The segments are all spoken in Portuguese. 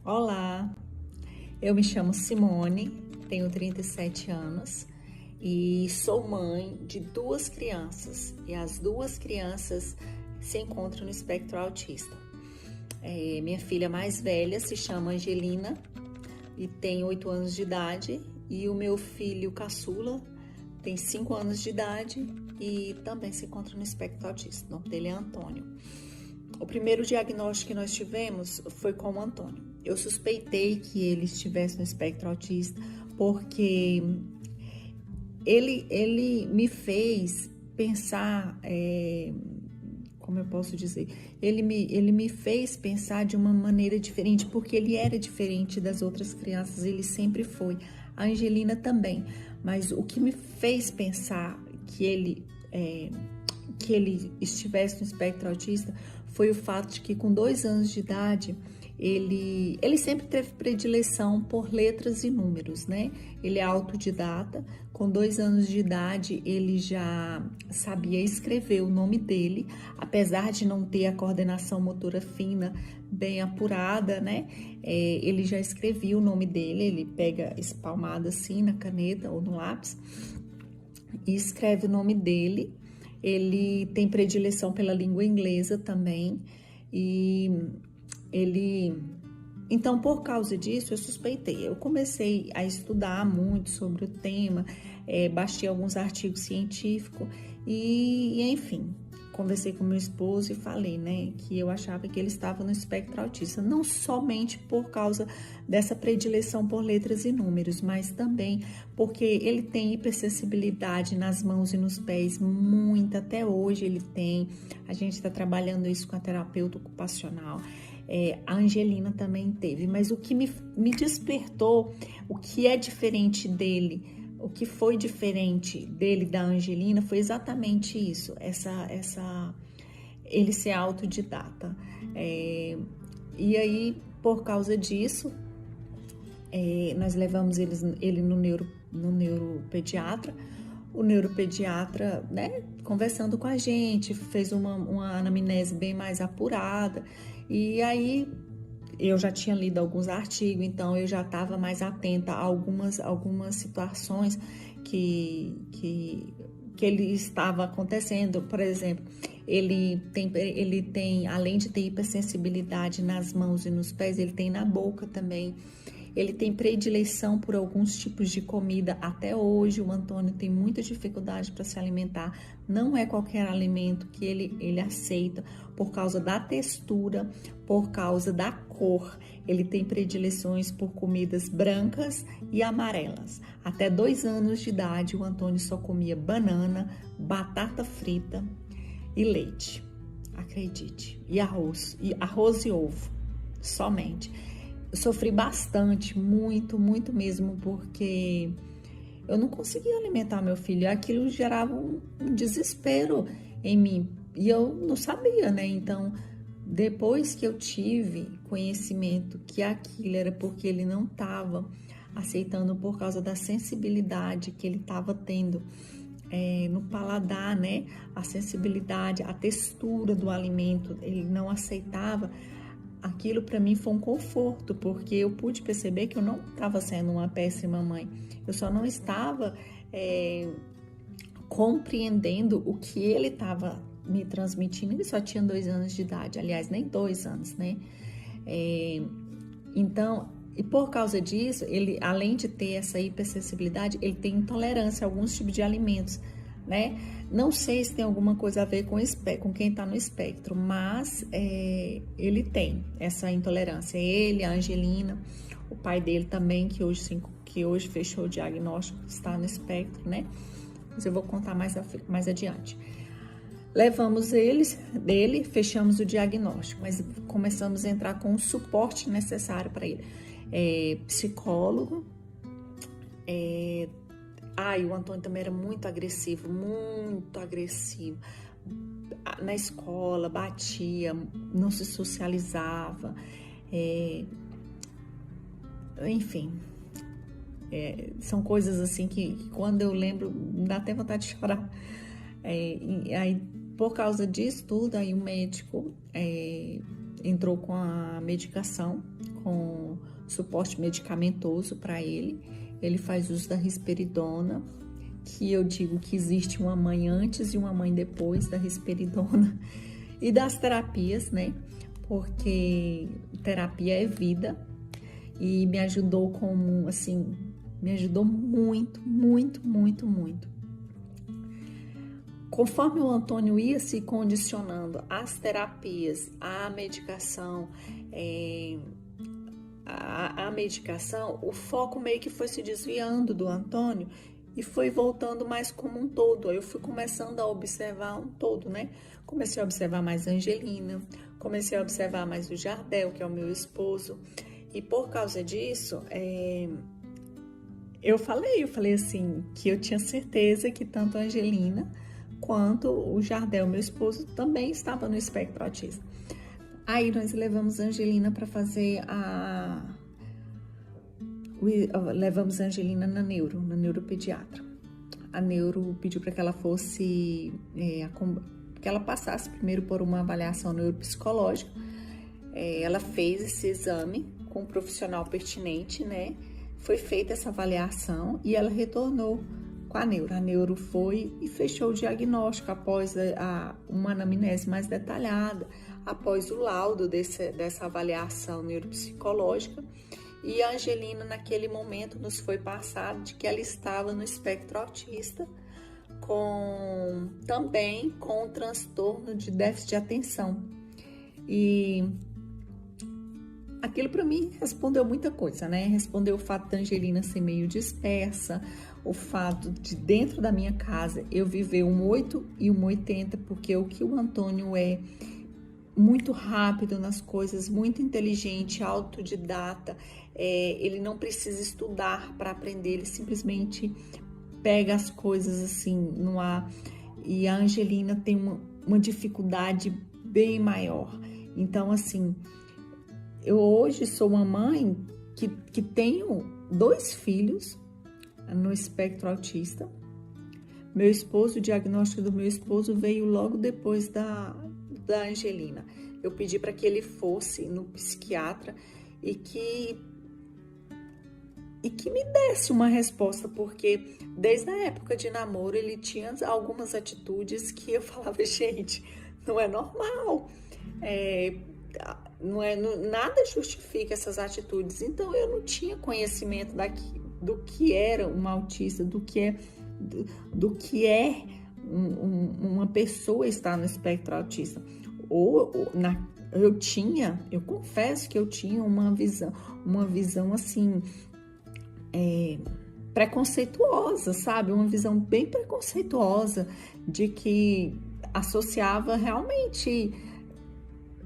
Olá, eu me chamo Simone, tenho 37 anos e sou mãe de duas crianças. E as duas crianças se encontram no espectro autista. Minha filha mais velha se chama Angelina e tem 8 anos de idade. E o meu filho caçula tem 5 anos de idade e também se encontra no espectro autista. O nome dele é Antônio. O primeiro diagnóstico que nós tivemos foi com o Antônio. Eu suspeitei que ele estivesse no espectro autista porque ele me fez pensar, como eu posso dizer, ele me fez pensar de uma maneira diferente, porque ele era diferente das outras crianças, ele sempre foi. A Angelina também, mas o que me fez pensar que ele estivesse no espectro autista foi o fato de que com 2 anos de idade ele sempre teve predileção por letras e números, né? Ele é autodidata, com 2 anos de idade ele já sabia escrever o nome dele, apesar de não ter a coordenação motora fina bem apurada, né? Ele já escrevia o nome dele, ele pega espalmado assim na caneta ou no lápis e escreve o nome dele. Ele tem predileção pela língua inglesa também e então, por causa disso, eu suspeitei. Eu comecei a estudar muito sobre o tema, baixei alguns artigos científicos enfim, conversei com meu esposo e falei, né, que eu achava que ele estava no espectro autista, não somente por causa dessa predileção por letras e números, mas também porque ele tem hipersensibilidade nas mãos e nos pés, muita, até hoje ele tem. A gente está trabalhando isso com a terapeuta ocupacional. A Angelina também teve, mas o que me despertou, o que é diferente dele, o que foi diferente dele da Angelina foi exatamente isso, ele ser autodidata. E aí, por causa disso, nós levamos ele no neuropediatra. O neuropediatra, né, conversando com a gente, fez uma anamnese bem mais apurada. E aí eu já tinha lido alguns artigos, então eu já estava mais atenta a algumas situações que ele estava acontecendo. Por exemplo, ele tem, além de ter hipersensibilidade nas mãos e nos pés, ele tem na boca também. Ele tem predileção por alguns tipos de comida. Até hoje, o Antônio tem muita dificuldade para se alimentar. Não é qualquer alimento que ele aceita por causa da textura, por causa da cor. Ele tem predileções por comidas brancas e amarelas. Até 2 anos de idade, o Antônio só comia banana, batata frita e leite. Acredite. E arroz e ovo, somente. Eu sofri bastante, muito, muito mesmo, porque eu não conseguia alimentar meu filho. Aquilo gerava um desespero em mim e eu não sabia, né? Então, depois que eu tive conhecimento que aquilo era porque ele não estava aceitando por causa da sensibilidade que ele estava tendo no paladar, né? A sensibilidade, a textura do alimento, ele não aceitava. Aquilo para mim foi um conforto, porque eu pude perceber que eu não estava sendo uma péssima mãe. Eu só não estava compreendendo o que ele estava me transmitindo. Ele só tinha 2 anos de idade, aliás, nem 2 anos, né? Então, e por causa disso, ele, além de ter essa hipersensibilidade, ele tem intolerância a alguns tipos de alimentos, né? Não sei se tem alguma coisa a ver com quem está no espectro, mas ele tem essa intolerância. Ele, a Angelina, o pai dele também, que hoje fechou o diagnóstico, está no espectro, né? Mas eu vou contar mais adiante. Levamos dele, fechamos o diagnóstico, mas começamos a entrar com o suporte necessário para ele. Psicólogo, e o Antônio também era muito agressivo. Na escola, batia, não se socializava, enfim. São coisas assim que quando eu lembro, dá até vontade de chorar. Aí, por causa disso tudo, aí o médico entrou com a medicação, com suporte medicamentoso para ele. Ele faz uso da risperidona, que eu digo que existe uma mãe antes e uma mãe depois da risperidona, e das terapias, né? Porque terapia é vida, e me ajudou me ajudou muito, muito, muito, muito. Conforme o Antônio ia se condicionando às terapias, à medicação, a medicação, o foco meio que foi se desviando do Antônio e foi voltando mais como um todo. Aí eu fui começando a observar um todo, né? Comecei a observar mais a Angelina, comecei a observar mais o Jardel, que é o meu esposo. E por causa disso, eu falei assim, que eu tinha certeza que tanto a Angelina quanto o Jardel, meu esposo, também estava no espectro autista. Aí nós levamos a Angelina para fazer levamos a Angelina na neuropediatra. A neuro pediu para que ela fosse, que ela passasse primeiro por uma avaliação neuropsicológica. Ela fez esse exame com um profissional pertinente, né? Foi feita essa avaliação e ela retornou com a neuro. A neuro foi e fechou o diagnóstico após uma anamnese mais detalhada, após o laudo dessa avaliação neuropsicológica. E a Angelina, naquele momento, nos foi passado de que ela estava no espectro autista, também com transtorno de déficit de atenção. E aquilo para mim respondeu muita coisa, né? Respondeu o fato da Angelina ser meio dispersa, o fato de dentro da minha casa eu viver um 8 e um 80, porque o que o Antônio é muito rápido nas coisas, muito inteligente, autodidata, ele não precisa estudar para aprender, ele simplesmente pega as coisas assim no ar. E a Angelina tem uma dificuldade bem maior. Então, assim, eu hoje sou uma mãe que tenho 2 filhos no espectro autista. O diagnóstico do meu esposo veio logo depois da Angelina. Eu pedi para que ele fosse no psiquiatra e que me desse uma resposta, porque desde a época de namoro ele tinha algumas atitudes que eu falava, gente, não é normal, nada justifica essas atitudes. Então eu não tinha conhecimento do que era um autista, do que é uma pessoa estar no espectro autista. Eu confesso que eu tinha uma visão assim, preconceituosa, sabe? Uma visão bem preconceituosa de que associava realmente.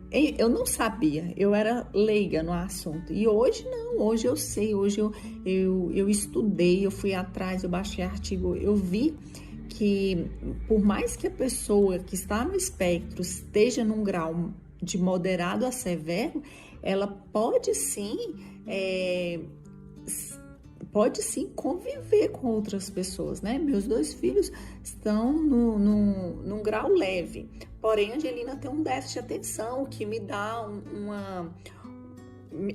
Eu não sabia, eu era leiga no assunto. E hoje não, hoje eu sei, hoje eu estudei, eu fui atrás, eu baixei artigo, eu vi que por mais que a pessoa que está no espectro esteja num grau de moderado a severo, ela pode sim conviver com outras pessoas, né? Meus 2 filhos estão num grau leve, porém a Angelina tem um déficit de atenção que me dá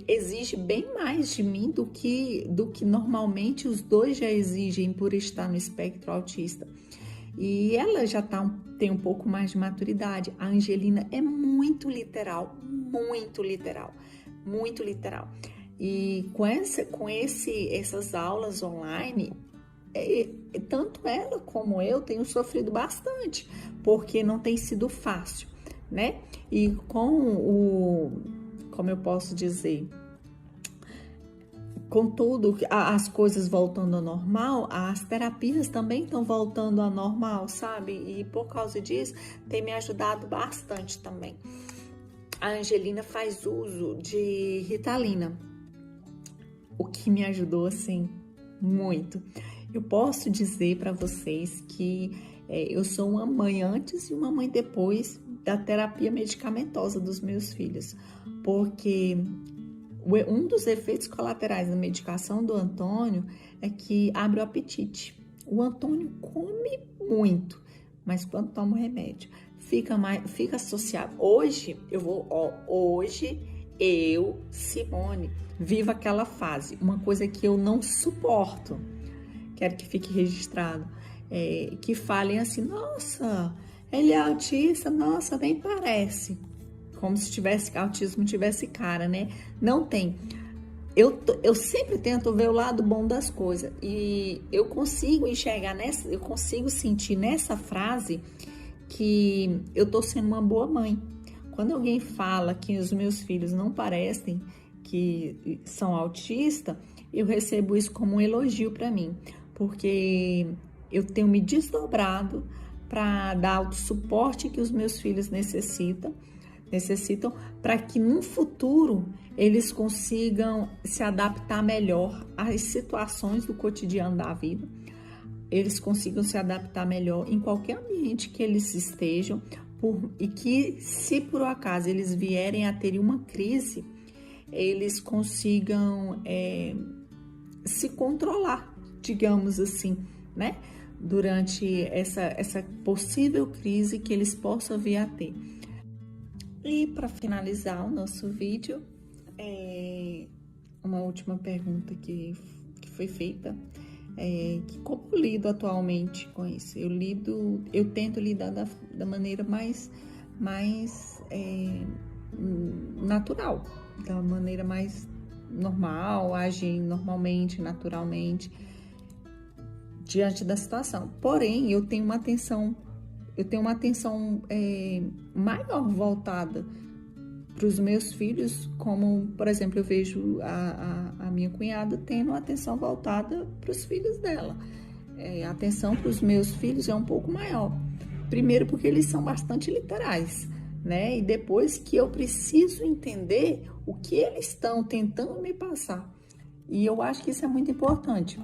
exige bem mais de mim do que normalmente os 2 já exigem por estar no espectro autista. E ela já tem um pouco mais de maturidade. A Angelina é muito literal, muito literal, muito literal. E com essas aulas online, tanto ela como eu tenho sofrido bastante, porque não tem sido fácil, né? E como eu posso dizer, com tudo, as coisas voltando ao normal, as terapias também estão voltando ao normal, sabe? E por causa disso, tem me ajudado bastante também. A Angelina faz uso de Ritalina, o que me ajudou, assim, muito. Eu posso dizer para vocês que eu sou uma mãe antes e uma mãe depois da terapia medicamentosa dos meus filhos, porque um dos efeitos colaterais da medicação do Antônio é que abre o apetite. O Antônio come muito, mas quando toma o remédio, fica associado. Hoje Eu, Simone, vivo aquela fase. Uma coisa que eu não suporto, quero que fique registrado, que falem assim, nossa, ele é autista, nossa, nem parece. Como se autismo tivesse cara, né? Não tem. Eu sempre tento ver o lado bom das coisas e eu consigo enxergar eu consigo sentir nessa frase que eu tô sendo uma boa mãe. Quando alguém fala que os meus filhos não parecem que são autistas, eu recebo isso como um elogio para mim, porque eu tenho me desdobrado para dar o suporte que os meus filhos necessitam para que no futuro eles consigam se adaptar melhor às situações do cotidiano da vida, eles consigam se adaptar melhor em qualquer ambiente que eles estejam, e que se por acaso eles vierem a ter uma crise, eles consigam se controlar, digamos assim, né? Durante essa possível crise que eles possam vir a ter. E para finalizar o nosso vídeo, uma última pergunta que foi feita, que como eu lido atualmente com isso? Eu tento lidar da maneira mais natural, da maneira mais normal, agir normalmente, naturalmente, diante da situação. Porém, eu tenho uma atenção maior voltada para os meus filhos, como, por exemplo, eu vejo a minha cunhada tendo uma atenção voltada para os filhos dela. A atenção para os meus filhos é um pouco maior. Primeiro porque eles são bastante literais, né? E depois que eu preciso entender o que eles estão tentando me passar. E eu acho que isso é muito importante,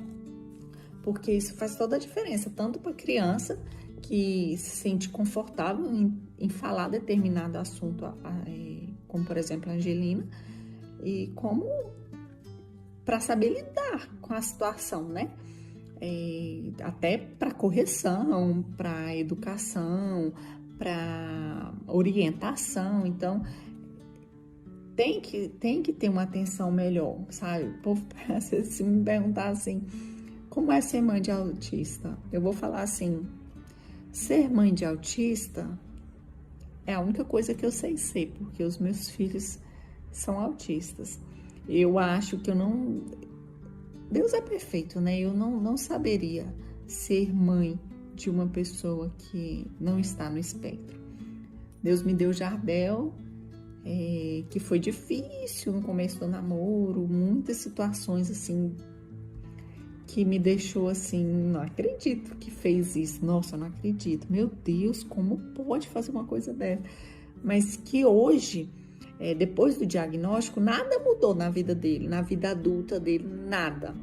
porque isso faz toda a diferença, tanto para a criança, que se sente confortável em falar determinado assunto, como por exemplo a Angelina, e como para saber lidar com a situação, né? Até para correção, para educação, para orientação. Então tem que ter uma atenção melhor, sabe? O povo, se me perguntar assim, como é ser mãe de autista? Eu vou falar assim, ser mãe de autista é a única coisa que eu sei ser, porque os meus filhos são autistas. Eu acho que Deus é perfeito, né? Eu não saberia ser mãe de uma pessoa que não está no espectro. Deus me deu Jardel, que foi difícil no começo do namoro, muitas situações assim, que me deixou assim, não acredito que fez isso, nossa, não acredito, meu Deus, como pode fazer uma coisa dessa? Mas que hoje, depois do diagnóstico, nada mudou na vida dele, na vida adulta dele, nada.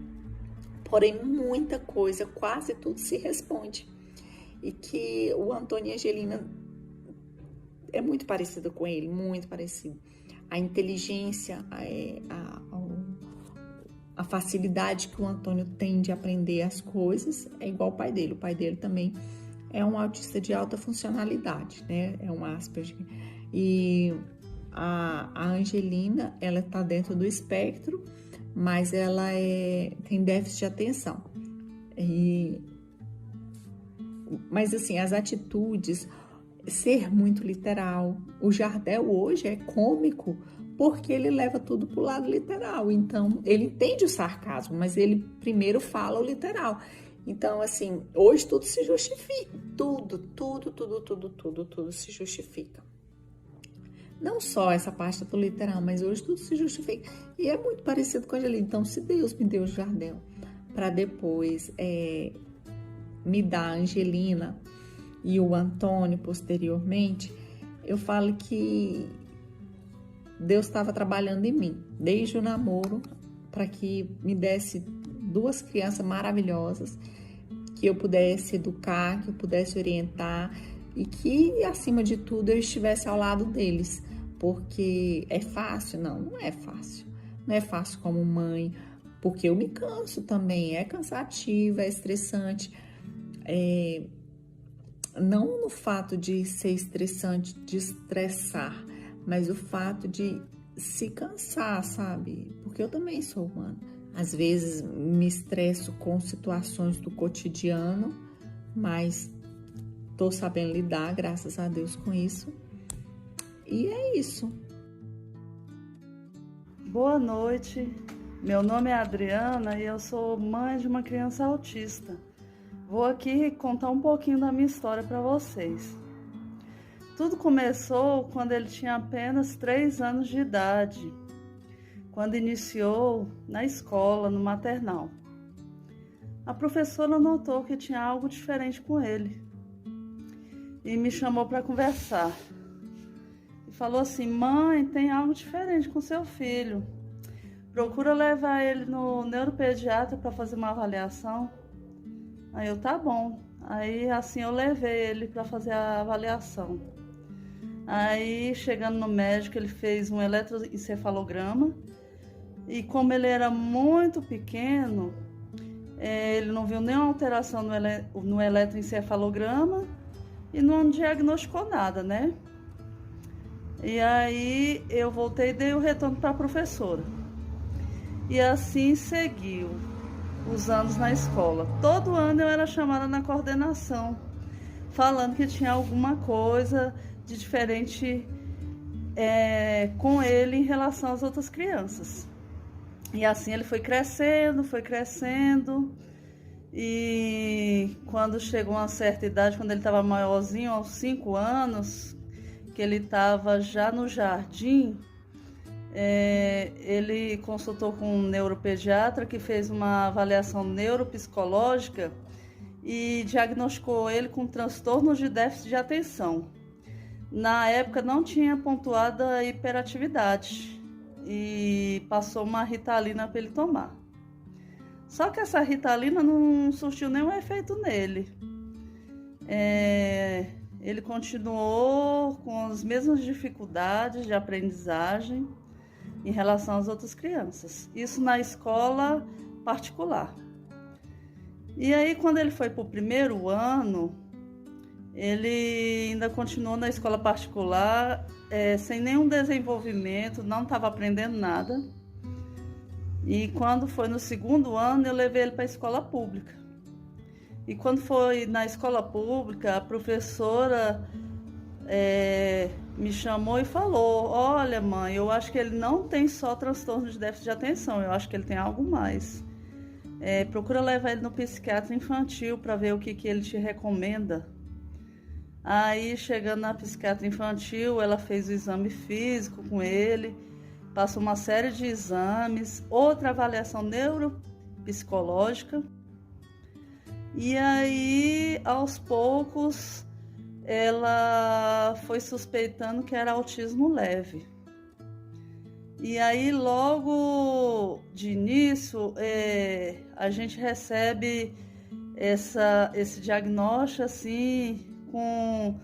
Porém, muita coisa, quase tudo se responde. E que o Antônio e a Angelina é muito parecida com ele, muito parecido. A inteligência, a facilidade que o Antônio tem de aprender as coisas é igual ao pai dele. O pai dele também é um autista de alta funcionalidade, né? É um Asperger. E a Angelina, ela está dentro do espectro, mas ela tem déficit de atenção. Mas assim, as atitudes, ser muito literal. O Jardel hoje é cômico, porque ele leva tudo pro lado literal. Então, ele entende o sarcasmo, mas ele primeiro fala o literal. Então, assim, hoje tudo se justifica. Tudo se justifica. Não só essa parte do literal, mas hoje tudo se justifica. E é muito parecido com a Angelina. Então, se Deus me deu o Jardel para depois me dar a Angelina e o Antônio posteriormente, eu falo que Deus estava trabalhando em mim, desde o namoro, para que me desse duas crianças maravilhosas, que eu pudesse educar, que eu pudesse orientar e que, acima de tudo, eu estivesse ao lado deles. Porque é fácil? Não é fácil. Não é fácil como mãe, porque eu me canso também, é cansativo, é estressante. Não no fato de ser estressante, de estressar, mas o fato de se cansar, sabe? Porque eu também sou humana. Às vezes me estresso com situações do cotidiano, mas tô sabendo lidar, graças a Deus, com isso. E é isso. Boa noite, meu nome é Adriana e eu sou mãe de uma criança autista. Vou aqui contar um pouquinho da minha história para vocês. Tudo começou quando ele tinha apenas 3 anos de idade, quando iniciou na escola, no maternal. A professora notou que tinha algo diferente com ele e me chamou para conversar. Falou assim: mãe, tem algo diferente com seu filho. Procura levar ele no neuropediatra para fazer uma avaliação. Aí eu, tá bom. Aí assim eu levei ele para fazer a avaliação. Aí chegando no médico, ele fez um eletroencefalograma. E como ele era muito pequeno, ele não viu nenhuma alteração no eletroencefalograma e não diagnosticou nada, né? E aí eu voltei e dei o retorno para a professora. E assim seguiu os anos na escola. Todo ano eu era chamada na coordenação, falando que tinha alguma coisa de diferente com ele em relação às outras crianças. E assim ele foi crescendo. E quando chegou a uma certa idade, quando ele estava maiorzinho, aos 5 anos, que ele estava já no jardim, ele consultou com um neuropediatra que fez uma avaliação neuropsicológica e diagnosticou ele com transtornos de déficit de atenção. Na época não tinha pontuado a hiperatividade e passou uma Ritalina para ele tomar. Só que essa Ritalina não surtiu nenhum efeito nele. Ele continuou com as mesmas dificuldades de aprendizagem em relação às outras crianças. Isso na escola particular. E aí, quando ele foi para o 1º ano, ele ainda continuou na escola particular, sem nenhum desenvolvimento, não estava aprendendo nada. E quando foi no 2º ano, eu levei ele para a escola pública. E quando foi na escola pública, a professora me chamou e falou: olha, mãe, eu acho que ele não tem só transtorno de déficit de atenção, eu acho que ele tem algo mais. Procura levar ele no psiquiatra infantil para ver o que ele te recomenda. Aí, chegando na psiquiatra infantil, ela fez o exame físico com ele, passou uma série de exames, outra avaliação neuropsicológica. E aí, aos poucos, ela foi suspeitando que era autismo leve. E aí, logo de início, a gente recebe esse diagnóstico assim, com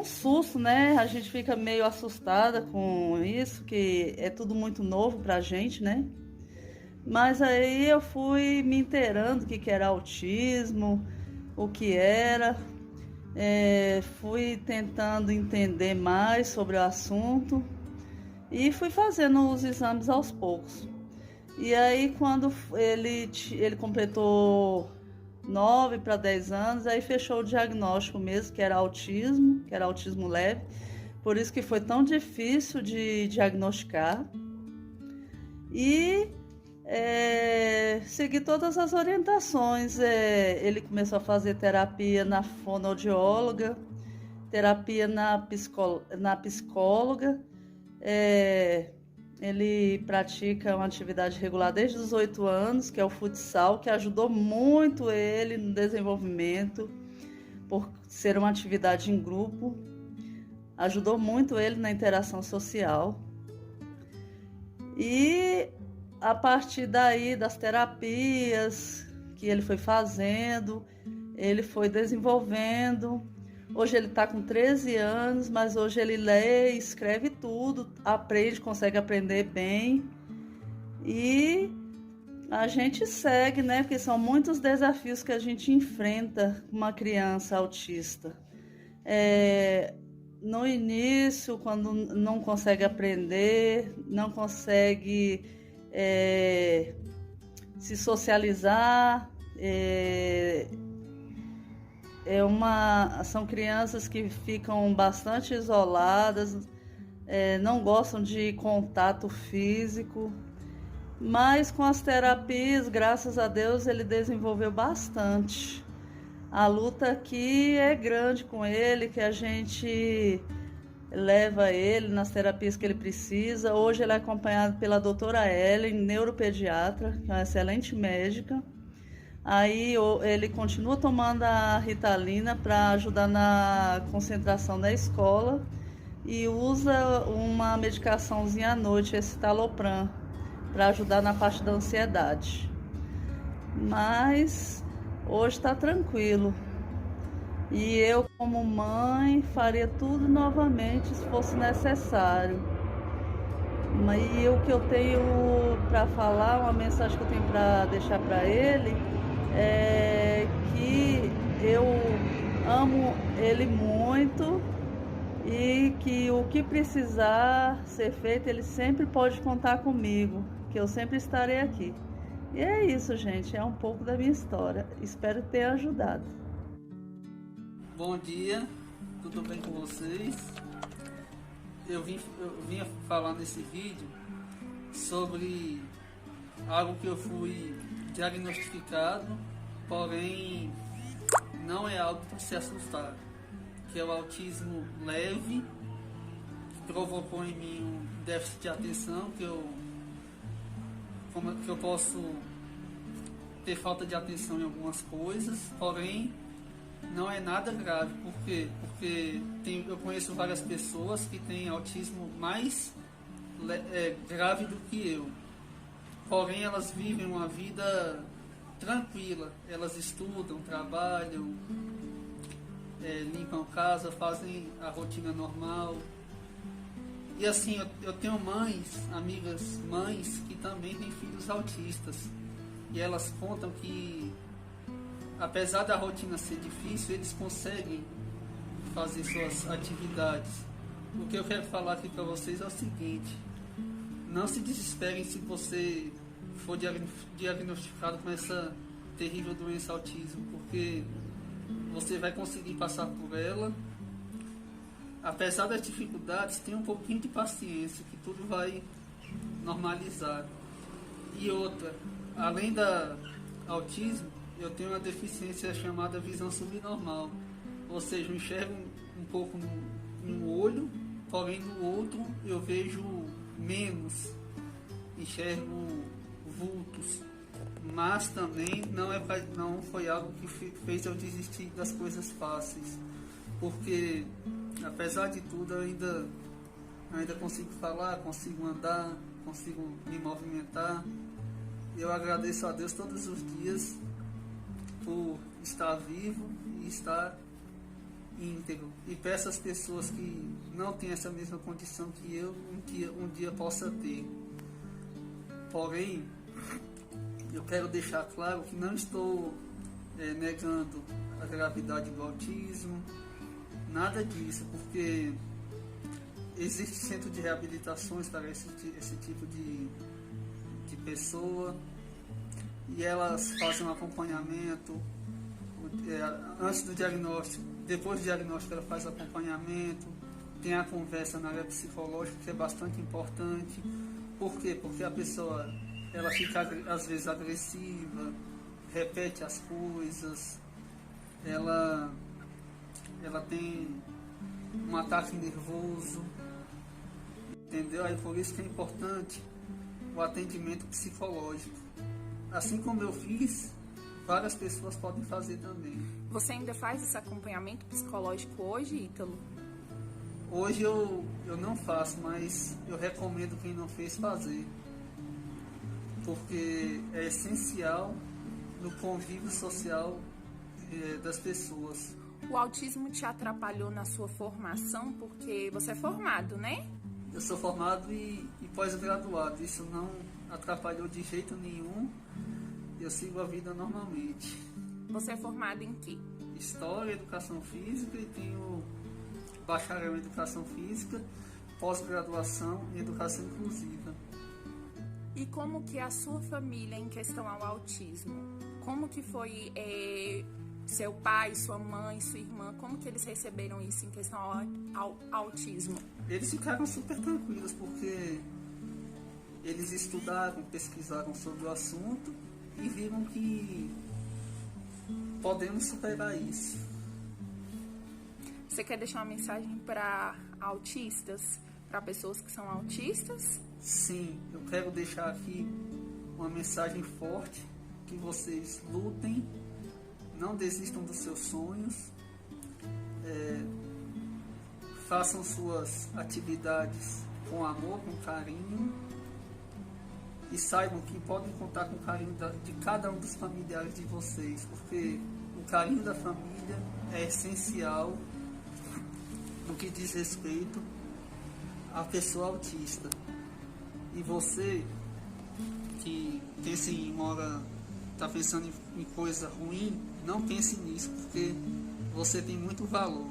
susto, né? A gente fica meio assustada com isso, que é tudo muito novo pra gente, né? Mas aí eu fui me inteirando o que era autismo, o que era, fui tentando entender mais sobre o assunto e fui fazendo os exames aos poucos. E aí, quando ele completou 9 para 10 anos, aí fechou o diagnóstico mesmo, que era autismo leve, por isso que foi tão difícil de diagnosticar. E segui todas as orientações. Ele começou a fazer terapia na fonoaudióloga, terapia na psicóloga. Ele pratica uma atividade regular desde os 8 anos, que é o futsal, que ajudou muito ele no desenvolvimento, por ser uma atividade em grupo. Ajudou muito ele na interação social. E a partir daí, das terapias que ele foi fazendo, ele foi desenvolvendo. Hoje ele está com 13 anos, mas hoje ele lê, escreve tudo, aprende, consegue aprender bem. E a gente segue, né? Porque são muitos desafios que a gente enfrenta com uma criança autista. no início, quando não consegue aprender, não consegue se socializar, são crianças que ficam bastante isoladas, não gostam de contato físico, mas com as terapias, graças a Deus, ele desenvolveu bastante. A luta aqui é grande com ele, que a gente leva ele nas terapias que ele precisa. Hoje ele é acompanhado pela doutora Ellen, neuropediatra, que é uma excelente médica. Aí ele continua tomando a Ritalina para ajudar na concentração da escola e usa uma medicaçãozinha à noite, esse Citalopram, para ajudar na parte da ansiedade. Mas hoje está tranquilo. E eu, como mãe, faria tudo novamente se fosse necessário. E o que eu tenho para falar, uma mensagem que eu tenho para deixar para ele, é que eu amo ele muito e que o que precisar ser feito, ele sempre pode contar comigo, que eu sempre estarei aqui. E é isso, gente, é um pouco da minha história. Espero ter ajudado. Bom dia, tudo bem com vocês? Eu vim falar nesse vídeo sobre algo que eu fui diagnosticado, porém não é algo para se assustar, que é o autismo leve, que provocou em mim um déficit de atenção, que eu posso ter falta de atenção em algumas coisas, porém não é nada grave. Por quê? Porque eu conheço várias pessoas que têm autismo mais grave do que eu. Porém, elas vivem uma vida tranquila. Elas estudam, trabalham, limpam casa, fazem a rotina normal. E assim, eu tenho amigas mães, que também têm filhos autistas. E elas contam que, apesar da rotina ser difícil, eles conseguem fazer suas atividades. O que eu quero falar aqui para vocês é o seguinte: não se desesperem se você for diagnosticado com essa terrível doença autismo, porque você vai conseguir passar por ela. Apesar das dificuldades, tenha um pouquinho de paciência, que tudo vai normalizar. E outra, além da autismo, eu tenho uma deficiência chamada visão subnormal, ou seja, eu enxergo um pouco no olho, porém no outro eu vejo menos, enxergo vultos, mas também não foi algo que fez eu desistir das coisas fáceis, porque apesar de tudo eu ainda consigo falar, consigo andar, consigo me movimentar. Eu agradeço a Deus todos os dias por estar vivo e estar íntegro. E peço às pessoas que não têm essa mesma condição que eu, um dia possa ter. Porém, eu quero deixar claro que não estou negando a gravidade do autismo, nada disso, porque existe centro de reabilitações para esse tipo de pessoa, e elas fazem um acompanhamento antes do diagnóstico, depois do diagnóstico ela faz acompanhamento, tem a conversa na área psicológica, que é bastante importante. Por quê? Porque a pessoa ela fica às vezes agressiva, repete as coisas, ela tem um ataque nervoso, entendeu? Aí por isso que é importante o atendimento psicológico. Assim como eu fiz, várias pessoas podem fazer também. Você ainda faz esse acompanhamento psicológico hoje, Ítalo? Hoje eu não faço, mas eu recomendo quem não fez fazer, porque é essencial no convívio social das pessoas. O autismo te atrapalhou na sua formação, porque você é formado, né? Eu sou formado e pós-graduado. Isso não atrapalhou de jeito nenhum. Eu sigo a vida normalmente. Você é formado em quê? História, educação física, e tenho bacharel em Educação Física, pós-graduação em Educação Inclusiva. E como que a sua família em questão ao autismo? Como que foi seu pai, sua mãe, sua irmã, como que eles receberam isso em questão ao autismo? Eles ficaram super tranquilos porque eles estudaram, pesquisaram sobre o assunto e viram que podemos superar isso. Você quer deixar uma mensagem para autistas, para pessoas que são autistas? Sim, eu quero deixar aqui uma mensagem forte, que vocês lutem, não desistam dos seus sonhos, façam suas atividades com amor, com carinho, e saibam que podem contar com o carinho de cada um dos familiares de vocês, porque o carinho da família é essencial no que diz respeito à pessoa autista. E você que pensa em uma hora, está pensando em coisa ruim, não pense nisso, porque você tem muito valor.